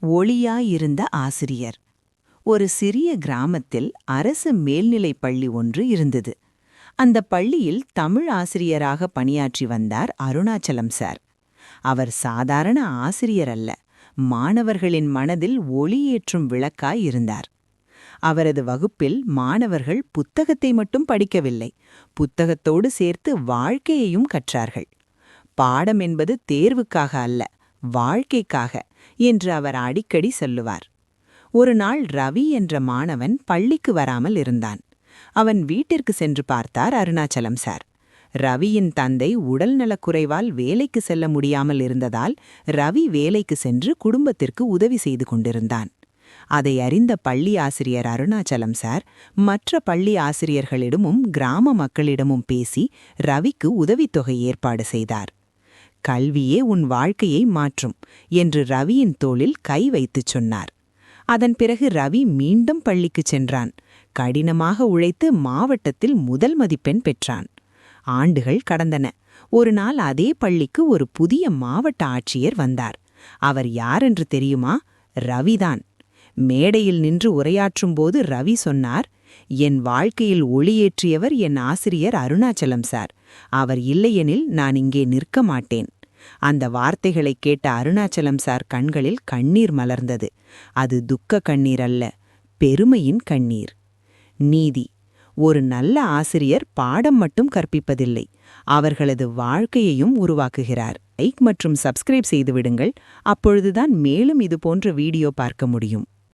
ஒளியாயிருந்த ஆசிரியர். ஒரு சிறிய கிராமத்தில் அரசு மேல்நிலைப் பள்ளி ஒன்று இருந்தது. அந்த பள்ளியில் தமிழ் ஆசிரியராக பணியாற்றி வந்தார் அருணாச்சலம் சார். அவர் சாதாரண ஆசிரியர் அல்ல, மாணவர்களின் மனதில் ஒளியேற்றும் விளக்காய் இருந்தார். அவரது வகுப்பில் மாணவர்கள் புத்தகத்தை மட்டும் படிக்கவில்லை, புத்தகத்தோடு சேர்த்து வாழ்க்கையையும் கற்றார்கள். பாடம் என்பது தேர்வுக்காக அல்ல, வாழ்க்கைக்காக என்று அவர் அடிக்கடி சொல்லுவார். ஒரு நாள் ரவி என்ற மாணவன் பள்ளிக்கு வராமல் இருந்தான். அவன் வீட்டிற்கு சென்று பார்த்தார் அருணாச்சலம் சார். ரவியின் தந்தை உடல்நலக்குறைவால் வேலைக்கு செல்ல முடியாமல் இருந்ததால் ரவி வேலைக்கு சென்று குடும்பத்திற்கு உதவி செய்து கொண்டிருந்தான். அதை அறிந்த பள்ளி ஆசிரியர் அருணாச்சலம் சார் மற்ற பள்ளி ஆசிரியர்களிடமும் கிராம மக்களிடமும் பேசி ரவிக்கு உதவித்தொகை ஏற்பாடு செய்தார். கல்வியே உன் வாழ்க்கையை மாற்றும் என்று ரவியின் தோளில் கை வைத்துச் சொன்னார். அதன் பிறகு ரவி மீண்டும் பள்ளிக்குச் சென்றான். கடினமாக உழைத்து மாவட்டத்தில் முதல் மதிப்பெண் பெற்றான். ஆண்டுகள் கடந்தன. ஒரு நாள் அதே பள்ளிக்கு ஒரு புதிய மாவட்ட ஆட்சியர் வந்தார். அவர் யாரென்று தெரியுமா? ரவிதான். மேடையில் நின்று உரையாற்றும்போது ரவி சொன்னார், என் வாழ்க்கையில் ஒளியேற்றியவர் என் ஆசிரியர் அருணாச்சலம் சார். அவர் இல்லையெனில் நான் இங்கே நிற்க மாட்டேன். அந்த வார்த்தைகளை கேட்ட அருணாச்சலம் சார் கண்களில் கண்ணீர் மலர்ந்தது. அது துக்க கண்ணீர் அல்ல, பெருமையின் கண்ணீர். நீதி. ஒரு நல்ல ஆசிரியர் பாடம் மட்டும் கற்பிப்பதில்லை, அவர்களது வாழ்க்கையையும் உருவாக்குகிறார். லைக் மற்றும் சப்ஸ்கிரைப் செய்து விடுங்கள். அப்பொழுதுதான் மேலும் இது போன்ற வீடியோ பார்க்க முடியும்.